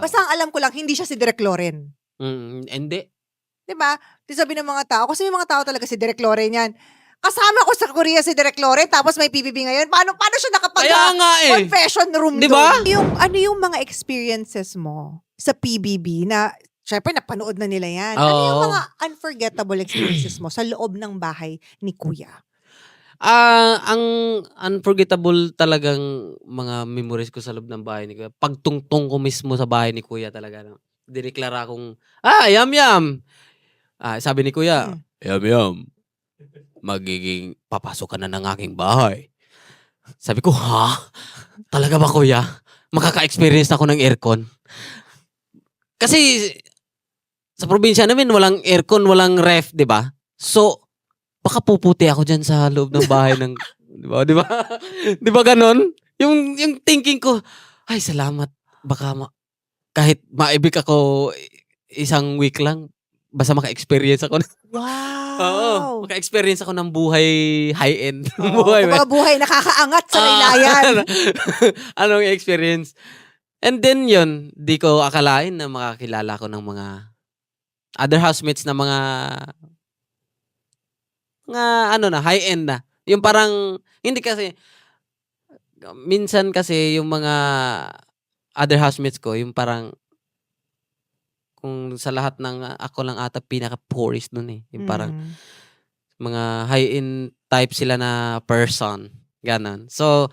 Basta ang alam ko lang, hindi siya si Direk Loren. Hindi. Diba? Di sabi ng mga tao, kasi may mga tao talaga si Direk Loren yan. Kasama ko sa Korea si Direk Loren, tapos may PBB ngayon. Paano siya Kaya nga eh. confession room Diba? doon? Ano yung mga experiences mo sa PBB na, syempre napanood na nila yan. Ano yung Oo. mga unforgettable experiences mo sa loob ng bahay ni Kuya? Ang unforgettable talagang mga memories ko sa loob ng bahay ni Kuya, pagtungtong ko mismo sa bahay ni Kuya talaga. Dineklara kong, yam! Sabi ni Kuya, yam, magiging papasok ka na ng aking bahay. Sabi ko, ha? Talaga ba, Kuya? Makaka-experience ako ng aircon? Kasi sa probinsya namin, walang aircon, walang ref, di ba? So, baka puputi ako dyan sa loob ng bahay ng, di ba? Di ba ganon? Yung thinking ko, ay salamat, baka kahit maibig ako isang week lang, basta maka-experience ako. Wow! Oo, maka-experience ako ng buhay high-end. Buhay nakakaangat sa laylayan. Anong experience? And then yun, di ko akalain na makakilala ko ng mga other housemates na mga high-end na. Yung parang, hindi kasi, minsan kasi yung mga other housemates ko, yung parang, kung sa lahat ng, ako lang ata pinaka-poorest nun eh. Yung parang, mga high-end type sila na person. Ganon. So,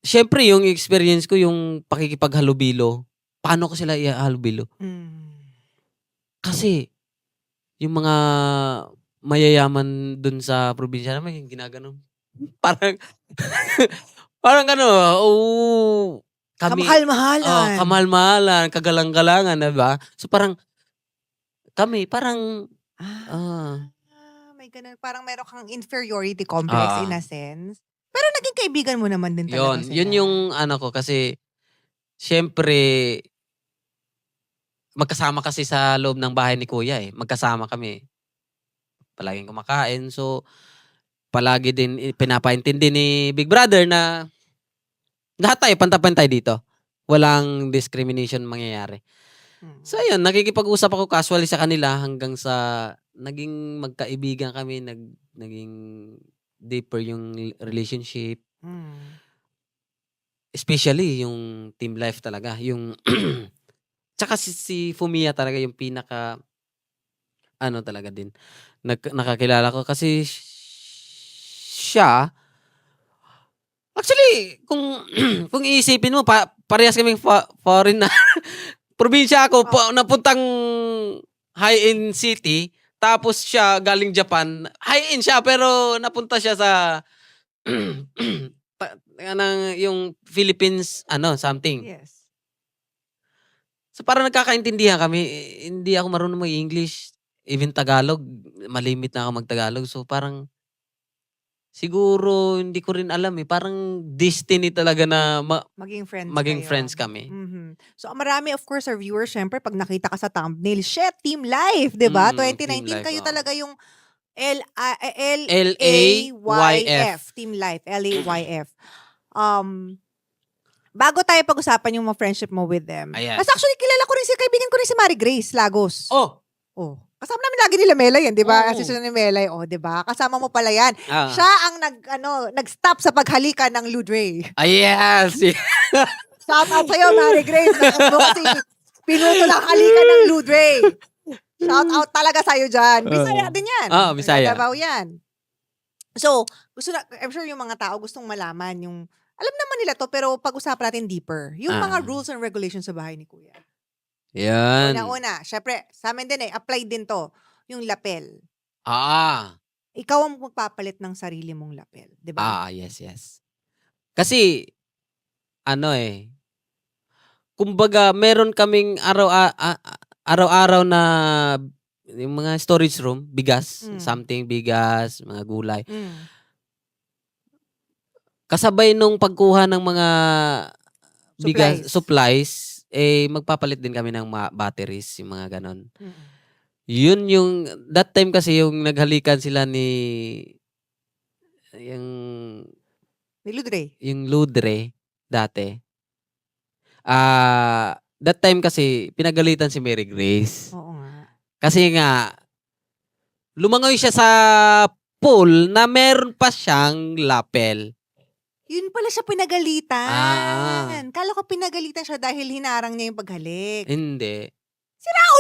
syempre yung experience ko, yung pakikipaghalubilo, paano ko sila ihalubilo? Kasi, yung mga mayayaman dun sa probinsya naman, yung ginaganon. Parang, kami, Kamahal-mahalan. kamahal-mahalan, kagalang-galangan, diba? So parang, kami, parang, may ganun. Parang meron kang inferiority complex in a sense. Pero naging kaibigan mo naman din talaga sila. Yun yung ko kasi, syempre, magkasama kasi sa loob ng bahay ni Kuya eh. Magkasama kami. Palaging kumakain. So, palagi din pinapaintindi ni Big Brother na lahat tayo, pantay-pantay dito. Walang discrimination mangyayari. So, ayun, nakikipag-usap ako casually sa kanila hanggang sa naging magkaibigan kami, naging deeper yung relationship. Especially yung team life talaga. Yung tsaka si Fumiya talaga yung pinaka talaga din. Nakakilala ko kasi siya, actually, kung iisipin mo, parehas kaming foreign na probinsya ako, napuntang high-end city, tapos siya galing Japan. High-end siya, pero napunta siya sa yung Philippines, something. Yes. So parang nagkakaintindihan kami. Hindi ako marunong mag-English. Even Tagalog, malimit na ako mag-Tagalog. So parang, siguro, hindi ko rin alam eh. Parang destiny talaga na maging friends kami. So, marami of course our viewers, syempre, pag nakita ka sa thumbnail, Team Life, di ba? 2019, Team Life, kayo talaga yung LAYF. Team Life, LAYF. Bago tayo pag-usapan yung mga friendship mo with them. Ayan. Kasi actually, kilala ko rin kaibigan ko rin si Mary Grace Lagos. Oh. Kasama namin lagi nila Melay yan, di ba? Oo. Kasi sila ni Melay, di ba? Kasama mo pala yan. Ah. Siya ang nag-stop sa paghalikan ng Ludre. Yes. Shout out sa'yo, Mary Grace. Nakasmo kasi pinuto ng halikan ng Ludre. Shout out talaga sa'yo dyan. Bisaya din yan. Bisaya. Davao yan. So, I'm sure yung mga tao gustong malaman yung, alam naman nila to, pero pag-usapan natin deeper. Yung mga rules and regulations sa bahay ni Kuya. Yan. Una-una, syempre, sa amin din applied din to, yung lapel. Ikaw ang magpapalit ng sarili mong lapel, di ba? Yes. Kasi, kumbaga, meron kaming araw-araw na yung mga storage room, bigas, bigas, mga gulay. Kasabay nung pagkuha ng mga bigas, supplies, magpapalit din kami ng batteries, yung mga ganon. Yun yung, that time kasi yung naghalikan sila ni Ludre. Yung Ludre, dati. that time kasi pinagalitan si Mary Grace. Oo nga. Kasi nga, lumangoy siya sa pool na meron pa siyang lapel. Yun pala siya pinagalitan. Kala ko pinagalitan siya dahil hinarang niya yung paghalik. Hindi.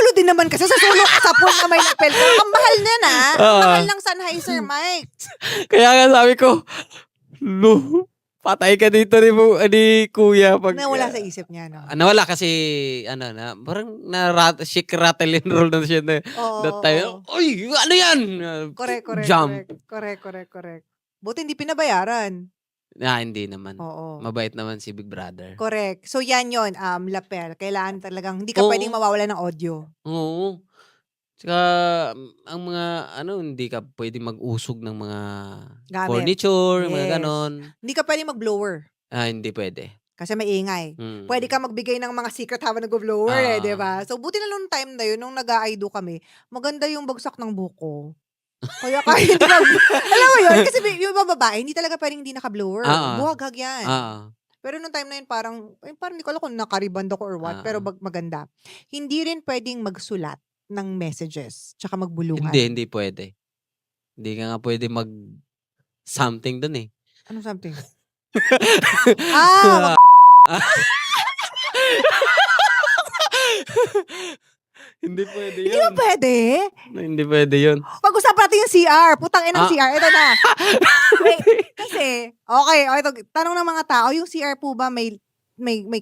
Ulo din naman kasi sa sulok sa pool na may lapel. Ang mahal na na. Oo. Mahal ng Sennheiser mic. Kaya nga sabi ko, no, patay ka dito ni kuya. Pag, Nawala sa isip niya, no? nawala kasi, parang shake, rattle, and roll na siya na Oo, that time. oo. Uy, ano yan? Correct. Jump. Correct. Buti hindi pinabayaran. Hindi naman. Oo. Mabait naman si Big Brother. Correct. So, yan yun, lapel. Kailangan talagang, hindi ka Oo. pwedeng mawawala ng audio. Oo. Tsaka, ang mga, hindi ka pwedeng mag-usog ng mga Gamit. furniture, mga Yes. ganon. Hindi ka pwedeng mag-blower. Hindi pwede. Kasi maingay. Mm. Pwede ka magbigay ng mga secret habang nag-blower di ba? Ah. So, buti na nung time na yun, nung nag-aido kami, maganda yung bagsak ng buko. Kaya kahit hindi alam mo yun, kasi yung mga babae, hindi talaga pwedeng hindi naka-blower. Buhaghag yan. Pero nung time na yun, parang hindi ko alam kung nakariband ako or what, pero maganda. Hindi rin pwedeng magsulat ng messages, tsaka magbulungan. Hindi pwede. Hindi ka nga pwede something dun eh. Anong something? Hindi pwede Hindi ba yun. pwede? Hindi pwede yun. Pag-usapan natin yung CR. Putang inang CR. Ito na. Wait, kasi, okay, ito, tanong ng mga tao, yung CR po ba may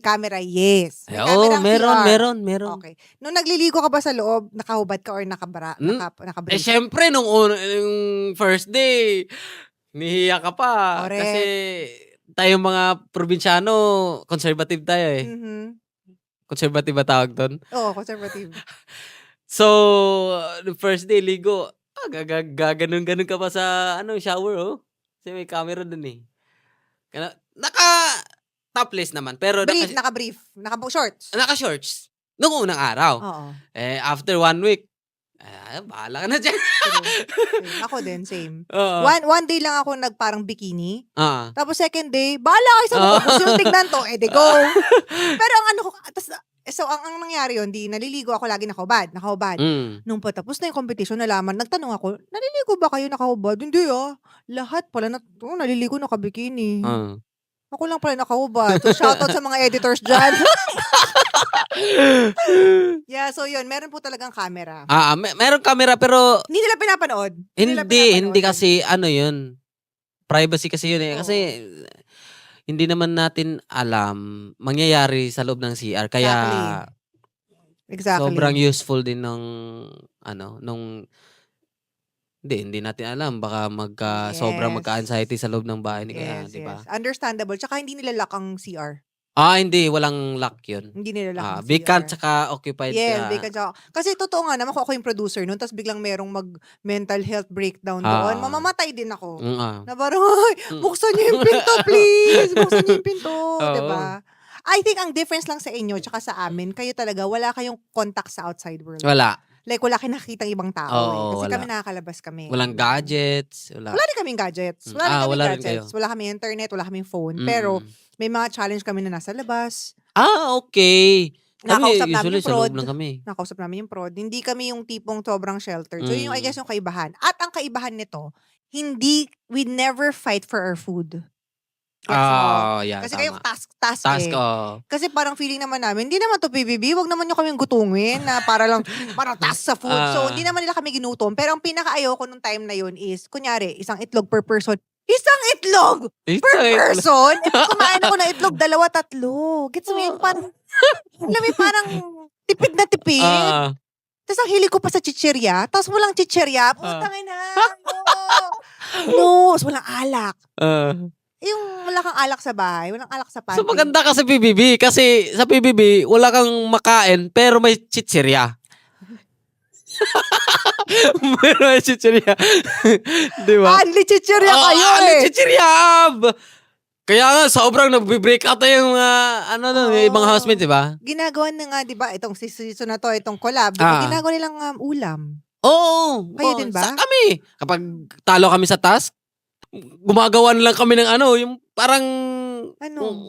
camera? Yes. May camera ang CR. Meron. Okay. Nung nagliligo ka ba sa loob, nakahubad ka or nakabrace? Syempre, nung first day, nihiya ka pa. Correct. Kasi tayong mga probinsyano, conservative tayo eh. Mhm. Conservative ba tawag doon? Oo, conservative. So, the first day, ligo. Gaganon-ganon ka pa sa shower, oh. Kasi may camera dun eh. Topless naman. Pero Naka-brief. Naka-shorts. naka-shorts. Nung unang araw. Oo. After 1 week, bahala ka na dyan. Same. Ako din, same. Oo. One day lang ako parang bikini. Ah. Tapos second day, bahala kayo sa mukha. Gusto yung tignan to, de go. Pero ang nangyari yun, naliligo ako lagi nakahubad. Mm. Nung patapos na yung competition, nagtanong ako, naliligo ba kayo nakahubad? Hindi lahat pala naliligo nakabikini. Ako lang pala nakahubad. So shoutout sa mga editors dyan. Yeah, so yun, meron po talagang camera. Meron camera pero Hindi nila pinapanood. hindi kasi yun. Privacy kasi yun eh. Oo. Kasi hindi naman natin alam mangyayari sa loob ng CR. Kaya Exactly. sobrang useful din hindi natin alam. Baka sobrang magka-anxiety sa loob ng bahay ni Kaya, di ba? Understandable. Tsaka hindi nila lock ang CR. Hindi. Walang lock yun. Hindi nila lock ang Vacant CR. tsaka occupied Yes, ka. vacant tsaka. Kasi totoo nga naman, ako yung producer nun, tapos biglang merong mag-mental health breakdown doon. Mamamatay din ako. Na parang, buksan niyo yung pinto, please! Buksan niyo yung pinto, diba? I think ang difference lang sa inyo tsaka sa amin, kayo talaga, wala kayong contact sa outside world. Wala. Like, wala kayong nakikitang ibang tao. Kasi wala. kami nakakalabas kami. Walang gadgets. Wala rin kaming gadgets. Wala rin kayo. Wala kaming internet, wala kaming phone. Pero, may mga challenge kami na nasa labas. Okay. Nakausap namin Usually yung sa prod. loob lang kami. Nakausap namin yung prod. Hindi kami yung tipong sobrang sheltered. So, yun yung I guess yung kaibahan. At ang kaibahan nito, we never fight for our food. Yeah, Kasi tama. kayo task Task, Kasi parang feeling naman namin, hindi naman to PBB, wag naman nyo kaming gutungin na parang task sa food. So, hindi naman nila kami ginutom. Pero ang pinaka-ayoko nung time na yun is, kunyari, isang itlog per person. Isang itlog per person? Kumain ako ng itlog, 2-3. Gets mo yun? Parang, alam mo, parang tipid na tipid. Tapos ang hilig ko pa sa chichirya. Tapos walang chichirya. Putang ina. No. Tapos walang alak. Yung wala kang alak sa bahay, walang alak sa pantry. So maganda ka sa PBB kasi sa PBB wala kang makain pero may chichirya. May chichirya. Di ba? Anli chichirya kayo Chichirya! Kaya nga, sobrang nag-break out yung yung ibang housemates, di ba? Ginagawa na nga, di ba, itong season na to, itong collab, diba, ginagawa nilang ulam. Oo. Kayo din ba? Sa kami. Kapag talo kami sa task, gumagawa lang kami ng yung parang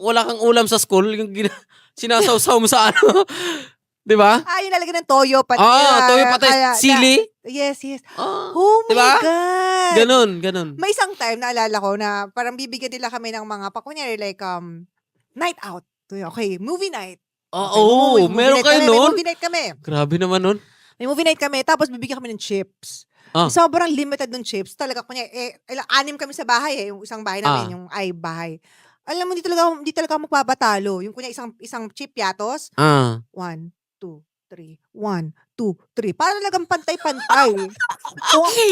wala kang ulam sa school, yung sinasawsaw mo sa ano. Di ba? Yung nalagyan ng toyo pati. Toyo pati, sili. Yes. Oh, Oh my diba? God. Ganun. May isang time, naalala ko, na parang bibigyan nila kami ng mga, kunyari like, night out. Okay, movie night. Okay, movie meron night kayo kami, nun? May movie night kami. Grabe naman nun. May movie night kami, tapos bibigyan kami ng chips. Sobrang limited ng chips. Talaga, kunyari, 6 kami sa bahay yung isang bahay namin, yung bahay. Alam mo, hindi talaga ako magpapatalo. Yung kunyari, isang chip yatos, 1, 2, 3. 1, 2, 3. Para talagang pantay-pantay.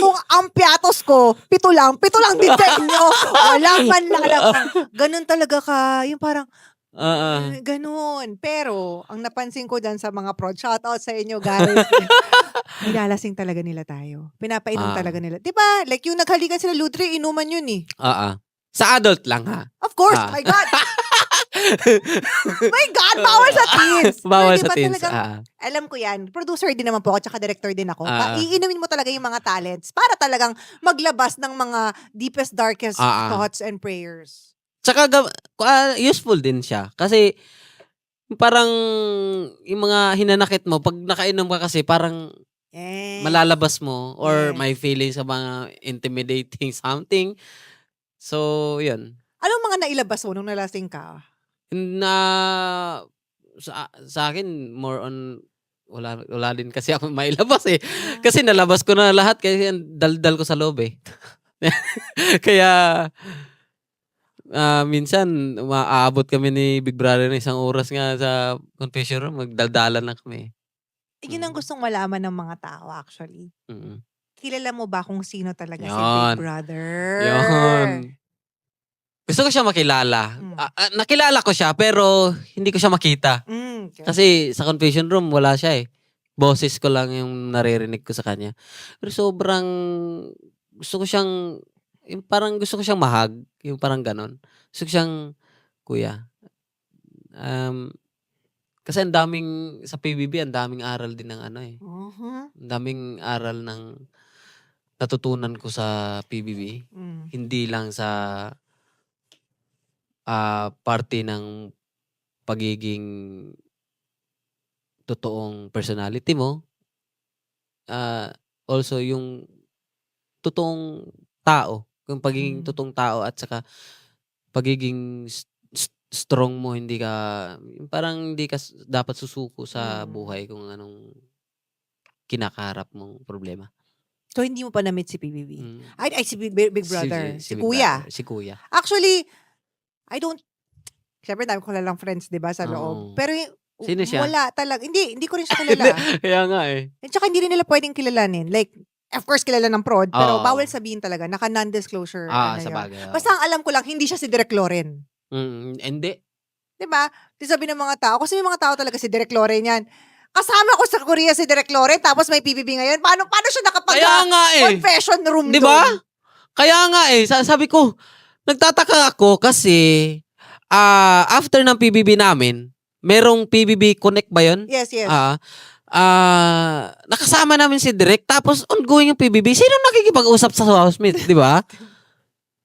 kung ang piatos ko, 7 lang din sa inyo. Walang panlalabang. Ganun talaga ka. Yung parang, ganun. Pero, ang napansin ko dyan sa mga prod, shoutout sa inyo guys. Nilalasing talaga nila tayo. Pinapainom talaga nila. Diba? Like yung naghalikan sila Ludre, inuman yun eh. Sa adult lang ha? Of course, my God. My God, bawal sa teens. Bawal Diba sa teens. Alam ko yan. Producer din naman po ako, tsaka director din ako. Iinumin mo talaga yung mga talents para talagang maglabas ng mga deepest, darkest thoughts and prayers. Tsaka useful din siya. Kasi parang yung mga hinanakit mo, pag nakainom ka kasi parang malalabas mo or may feeling sa mga intimidating something. So, yun. Anong mga nailabas mo nung nalasing ka? Sa akin, more on, wala din kasi ako mailabas eh. Kasi nalabas ko na lahat kasi daldal ko sa loob eh. Kaya, minsan, maaabot kami ni Big Brother ng 1 oras nga sa confession room, magdaldalan na kami. Yun ang gustong malaman ng mga tao actually. Kilala mo ba kung sino talaga si Yun. Big Brother? Yun. Gusto ko siya makilala. Nakilala ko siya pero hindi ko siya makita. Okay. Kasi sa confession room wala siya eh. Boses ko lang yung naririnig ko sa kanya. Pero sobrang gusto ko siyang yung parang gusto ko siyang mahag, yung parang ganon. Gusto ko siyang kuya. Kasi ang daming sa PBB, ang daming aral din ng ano eh. Ang daming aral ng natutunan ko sa PBB. Hindi lang sa parte ng pagiging totoong personality mo. Also yung totoong tao. Yung pagiging totoong tao at saka pagiging strong mo, hindi ka, parang hindi ka dapat susuko sa buhay kung anong kinakaharap mong problema. So, hindi mo pa na-meet si PBB? Ay, si Big Brother. Si Kuya. Si Kuya. Actually, syempre dami ko lang friends, di ba, sa loob. Pero, sino siya? Wala talaga. Hindi ko rin siya kilala. Kaya nga eh. At saka hindi rin nila pwedeng kilalanin. Like, of course, kilala ng prod, pero bawal sabihin talaga. Naka non-disclosure. Sa bagay. Basta ang alam ko lang, hindi siya si Direk Loren. Hindi. Diba? Di sabi ng mga tao. Kasi may mga tao talaga si Direk Loren yan. Kasama ko sa Korea si Direk Loren, tapos may PBB ngayon. Paano siya confession room diba? Kaya nga eh. Sabi ko, nagtataka ako kasi after ng PBB namin, merong PBB Connect ba yun? Yes. Nakasama namin si Direk, tapos ongoing yung PBB. Sino nakikipag-usap sa housemate? Diba?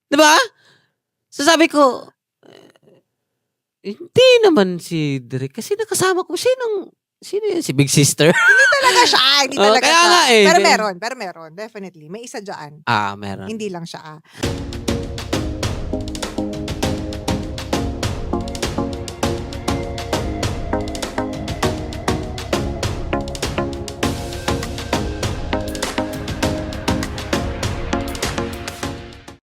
Diba? So sabi ko, hindi naman si Direk. Kasi nakasama ko, sino yun? Si Big Sister? Hindi talaga siya. Kaya nga eh. Pero meron. Definitely. May isa dyan. Meron. Hindi lang siya.